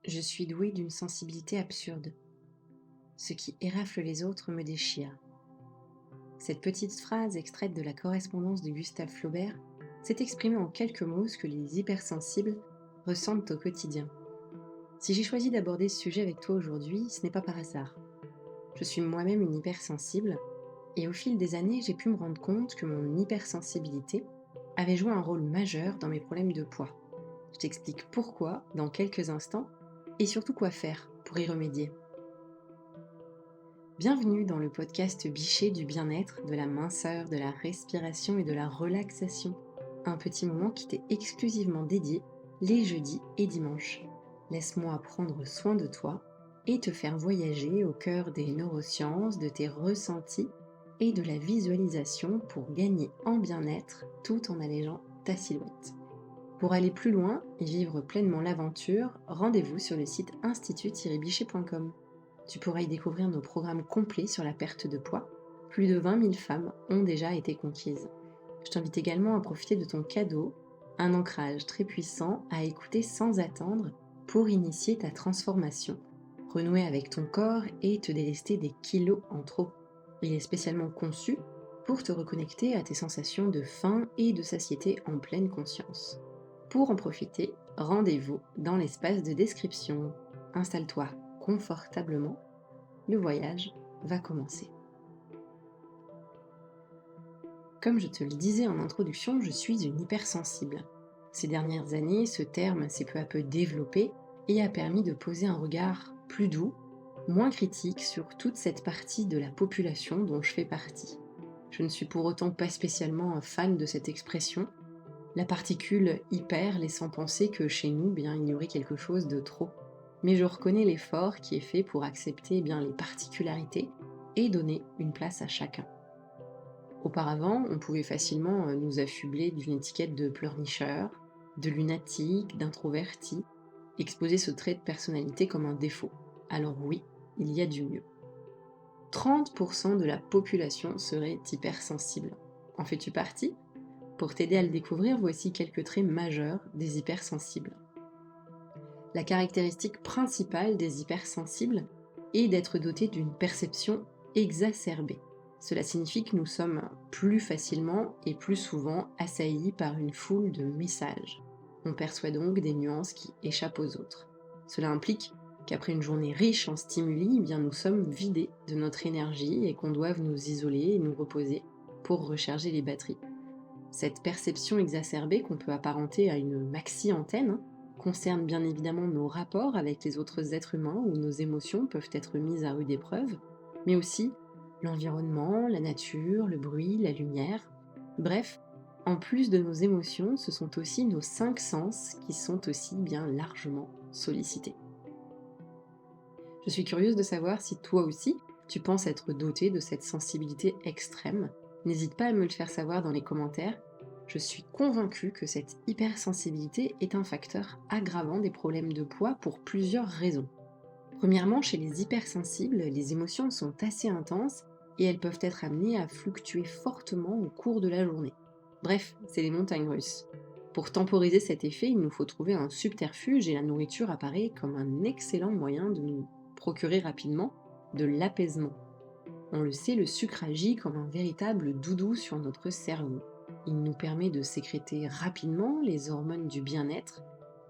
Je suis douée d'une sensibilité absurde. Ce qui érafle les autres me déchire. Cette petite phrase extraite de la correspondance de Gustave Flaubert s'est exprimée en quelques mots ce que les hypersensibles ressentent au quotidien. Si j'ai choisi d'aborder ce sujet avec toi aujourd'hui, ce n'est pas par hasard. Je suis moi-même une hypersensible et au fil des années, j'ai pu me rendre compte que mon hypersensibilité avait joué un rôle majeur dans mes problèmes de poids. Je t'explique pourquoi dans quelques instants et surtout quoi faire pour y remédier. Bienvenue dans le podcast Bichet du bien-être, de la minceur, de la respiration et de la relaxation. Un petit moment qui t'est exclusivement dédié les jeudis et dimanches. Laisse-moi prendre soin de toi et te faire voyager au cœur des neurosciences, de tes ressentis et de la visualisation pour gagner en bien-être tout en allégeant ta silhouette. Pour aller plus loin et vivre pleinement l'aventure, rendez-vous sur le site institut-bichet.com. Tu pourras y découvrir nos programmes complets sur la perte de poids. Plus de 20 000 femmes ont déjà été conquises. Je t'invite également à profiter de ton cadeau, un ancrage très puissant à écouter sans attendre pour initier ta transformation, renouer avec ton corps et te délester des kilos en trop. Il est spécialement conçu pour te reconnecter à tes sensations de faim et de satiété en pleine conscience. Pour en profiter, rendez-vous dans l'espace de description. Installe-toi confortablement, le voyage va commencer. Comme je te le disais en introduction, je suis une hypersensible. Ces dernières années, ce terme s'est peu à peu développé et a permis de poser un regard plus doux, moins critique sur toute cette partie de la population dont je fais partie. Je ne suis pour autant pas spécialement un fan de cette expression, la particule hyper laissant penser que chez nous, il y aurait quelque chose de trop. Mais je reconnais l'effort qui est fait pour accepter les particularités et donner une place à chacun. Auparavant, on pouvait facilement nous affubler d'une étiquette de pleurnicheur, de lunatique, d'introverti, exposer ce trait de personnalité comme un défaut. Alors oui, il y a du mieux. 30% de la population serait hypersensible. En fais-tu partie ? Pour t'aider à le découvrir, voici quelques traits majeurs des hypersensibles. La caractéristique principale des hypersensibles est d'être dotés d'une perception exacerbée. Cela signifie que nous sommes plus facilement et plus souvent assaillis par une foule de messages. On perçoit donc des nuances qui échappent aux autres. Cela implique qu'après une journée riche en stimuli, nous sommes vidés de notre énergie et qu'on doive nous isoler et nous reposer pour recharger les batteries. Cette perception exacerbée, qu'on peut apparenter à une maxi-antenne, concerne bien évidemment nos rapports avec les autres êtres humains où nos émotions peuvent être mises à rude épreuve, mais aussi l'environnement, la nature, le bruit, la lumière. Bref, en plus de nos émotions, ce sont aussi nos 5 sens qui sont aussi bien largement sollicités. Je suis curieuse de savoir si toi aussi, tu penses être doté de cette sensibilité extrême. N'hésite pas à me le faire savoir dans les commentaires. Je suis convaincue que cette hypersensibilité est un facteur aggravant des problèmes de poids pour plusieurs raisons. Premièrement, chez les hypersensibles, les émotions sont assez intenses et elles peuvent être amenées à fluctuer fortement au cours de la journée. Bref, c'est les montagnes russes. Pour temporiser cet effet, il nous faut trouver un subterfuge et la nourriture apparaît comme un excellent moyen de nous procurer rapidement de l'apaisement. On le sait, le sucre agit comme un véritable doudou sur notre cerveau. Il nous permet de sécréter rapidement les hormones du bien-être,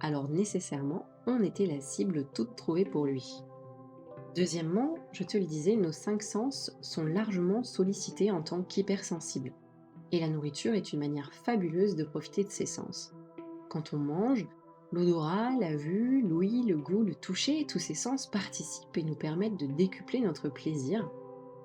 alors nécessairement, on était la cible toute trouvée pour lui. Deuxièmement, je te le disais, nos 5 sens sont largement sollicités en tant qu'hypersensibles. Et la nourriture est une manière fabuleuse de profiter de ces sens. Quand on mange, l'odorat, la vue, l'ouïe, le goût, le toucher, tous ces sens participent et nous permettent de décupler notre plaisir.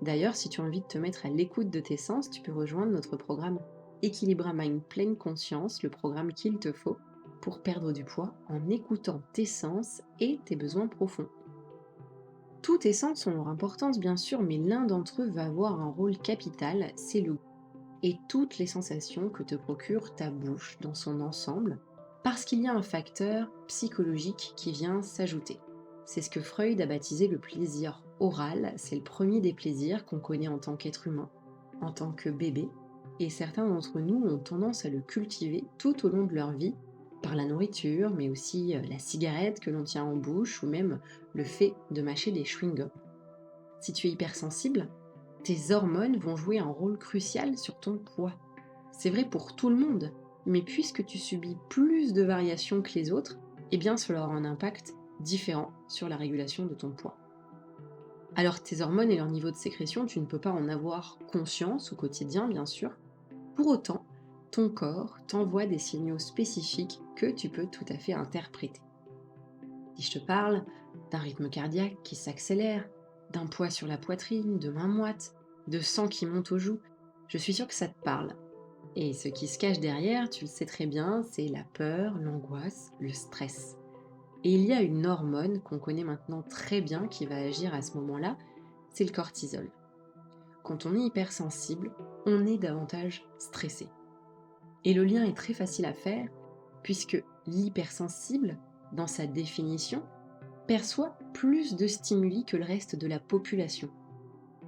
D'ailleurs, si tu as envie de te mettre à l'écoute de tes sens, tu peux rejoindre notre programme Équilibre Mind Pleine Conscience, le programme qu'il te faut pour perdre du poids en écoutant tes sens et tes besoins profonds. Tous tes sens ont leur importance bien sûr, mais l'un d'entre eux va avoir un rôle capital, c'est le goût. Et toutes les sensations que te procure ta bouche dans son ensemble, parce qu'il y a un facteur psychologique qui vient s'ajouter. C'est ce que Freud a baptisé le plaisir oral, c'est le premier des plaisirs qu'on connaît en tant qu'être humain, en tant que bébé, et certains d'entre nous ont tendance à le cultiver tout au long de leur vie, par la nourriture, mais aussi la cigarette que l'on tient en bouche ou même le fait de mâcher des chewing-gums. Si tu es hypersensible, tes hormones vont jouer un rôle crucial sur ton poids. C'est vrai pour tout le monde, mais puisque tu subis plus de variations que les autres, eh bien cela aura un impact différent sur la régulation de ton poids. Alors tes hormones et leur niveau de sécrétion, tu ne peux pas en avoir conscience au quotidien, bien sûr. Pour autant, ton corps t'envoie des signaux spécifiques que tu peux tout à fait interpréter. Si je te parle d'un rythme cardiaque qui s'accélère, d'un poids sur la poitrine, de mains moites, de sang qui monte aux joues, je suis sûre que ça te parle. Et ce qui se cache derrière, tu le sais très bien, c'est la peur, l'angoisse, le stress. Et il y a une hormone qu'on connaît maintenant très bien qui va agir à ce moment-là, c'est le cortisol. Quand on est hypersensible, on est davantage stressé. Et le lien est très facile à faire, puisque l'hypersensible, dans sa définition, perçoit plus de stimuli que le reste de la population.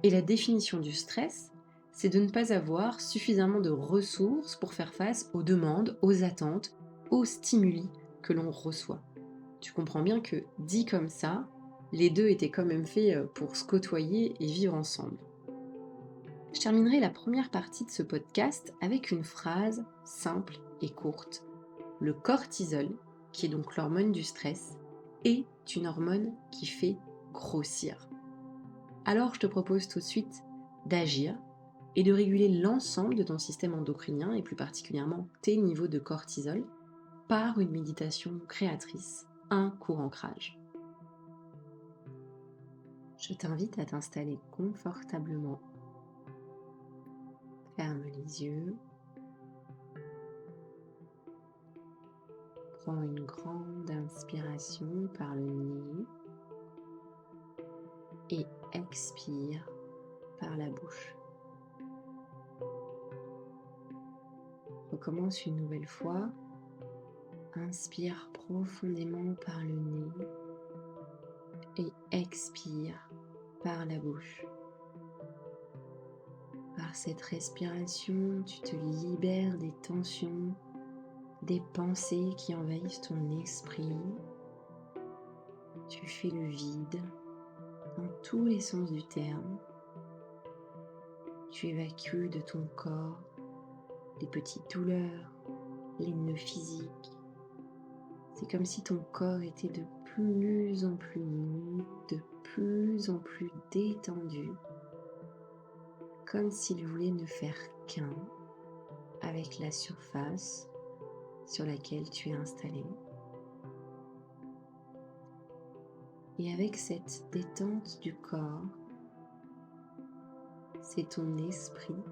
Et la définition du stress, c'est de ne pas avoir suffisamment de ressources pour faire face aux demandes, aux attentes, aux stimuli que l'on reçoit. Tu comprends bien que, dit comme ça, les deux étaient quand même faits pour se côtoyer et vivre ensemble. Je terminerai la première partie de ce podcast avec une phrase simple et courte. Le cortisol, qui est donc l'hormone du stress, est une hormone qui fait grossir. Alors je te propose tout de suite d'agir et de réguler l'ensemble de ton système endocrinien et plus particulièrement tes niveaux de cortisol par une méditation créatrice, un court ancrage. Je t'invite à t'installer confortablement. Ferme les yeux. Prends une grande inspiration par le nez et expire par la bouche. Recommence une nouvelle fois. Inspire profondément par le nez et expire par la bouche. Par cette respiration, tu te libères des tensions, des pensées qui envahissent ton esprit. Tu fais le vide dans tous les sens du terme. Tu évacues de ton corps les petites douleurs, les nœuds physiques. C'est comme si ton corps était de plus en plus mou, de plus en plus détendu, comme s'il voulait ne faire qu'un avec la surface sur laquelle tu es installé. Et avec cette détente du corps, c'est ton esprit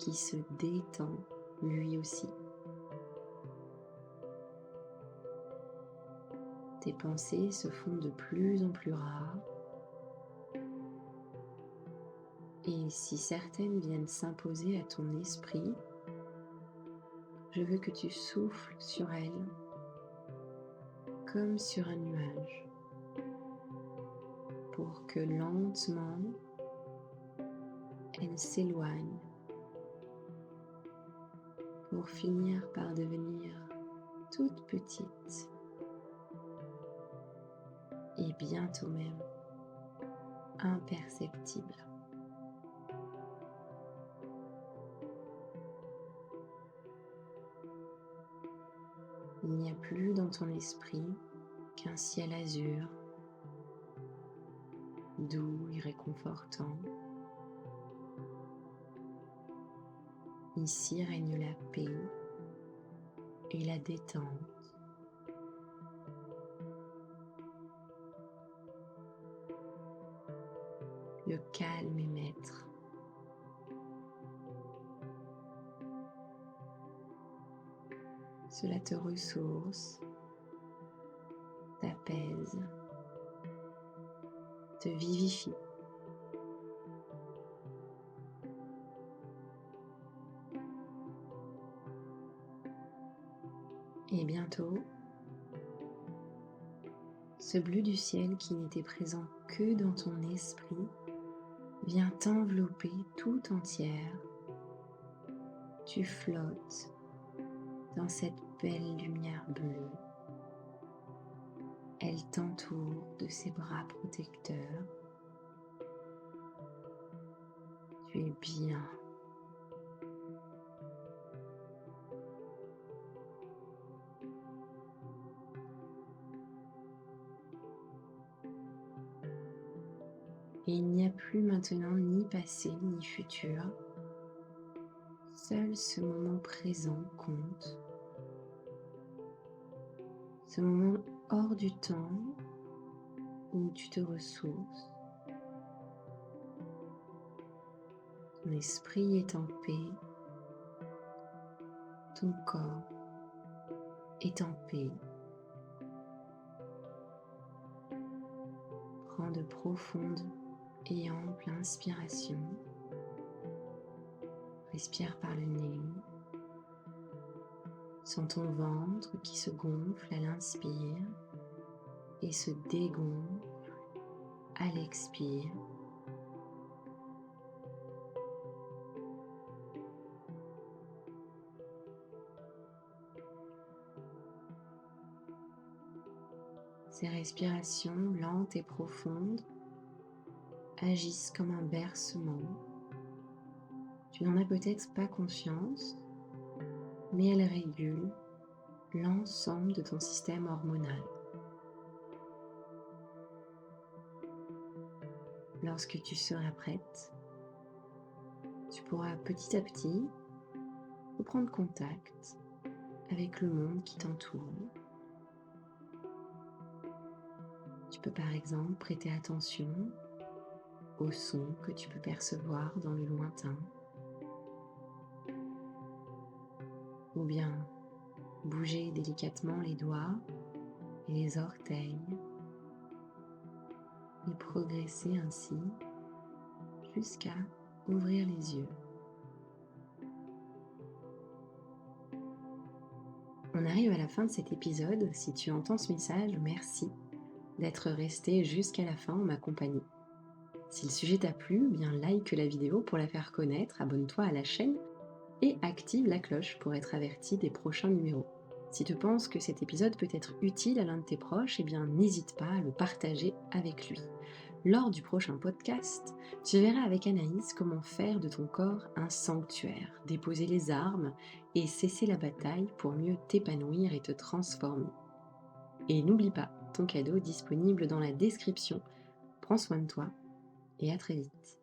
qui se détend lui aussi. Tes pensées se font de plus en plus rares. Et si certaines viennent s'imposer à ton esprit, je veux que tu souffles sur elles comme sur un nuage pour que lentement elles s'éloignent pour finir par devenir toutes petites et bientôt même imperceptibles. Il n'y a plus dans ton esprit qu'un ciel azur, doux et réconfortant. Ici règne la paix et la détente. Le calme est maître. Cela te ressource, t'apaise, te vivifie. Et bientôt, ce bleu du ciel qui n'était présent que dans ton esprit vient t'envelopper tout entière. Tu flottes dans cette belle lumière bleue. Elle t'entoure de ses bras protecteurs. Tu es bien. Et il n'y a plus maintenant ni passé ni futur. Seul ce moment présent compte. Ce moment hors du temps où tu te ressources. Ton esprit est en paix. Ton corps est en paix. Prends de profondes et amples inspirations. Respire par le nez. Sens ton ventre qui se gonfle à l'inspire et se dégonfle à l'expire. Ces respirations lentes et profondes agissent comme un bercement. Tu n'en as peut-être pas conscience, mais elles régulent l'ensemble de ton système hormonal. Lorsque tu seras prête, tu pourras petit à petit reprendre contact avec le monde qui t'entoure. Tu peux par exemple prêter attention aux sons que tu peux percevoir dans le lointain, ou bien bouger délicatement les doigts et les orteils et progresser ainsi jusqu'à ouvrir les yeux. On arrive à la fin de cet épisode. Si tu entends ce message, merci d'être resté jusqu'à la fin en ma compagnie. Si le sujet t'a plu, bien like la vidéo pour la faire connaître, abonne-toi à la chaîne et active la cloche pour être averti des prochains numéros. Si tu penses que cet épisode peut être utile à l'un de tes proches, eh bien n'hésite pas à le partager avec lui. Lors du prochain podcast, tu verras avec Anaïs comment faire de ton corps un sanctuaire, déposer les armes et cesser la bataille pour mieux t'épanouir et te transformer. Et n'oublie pas ton cadeau disponible dans la description. Prends soin de toi et à très vite.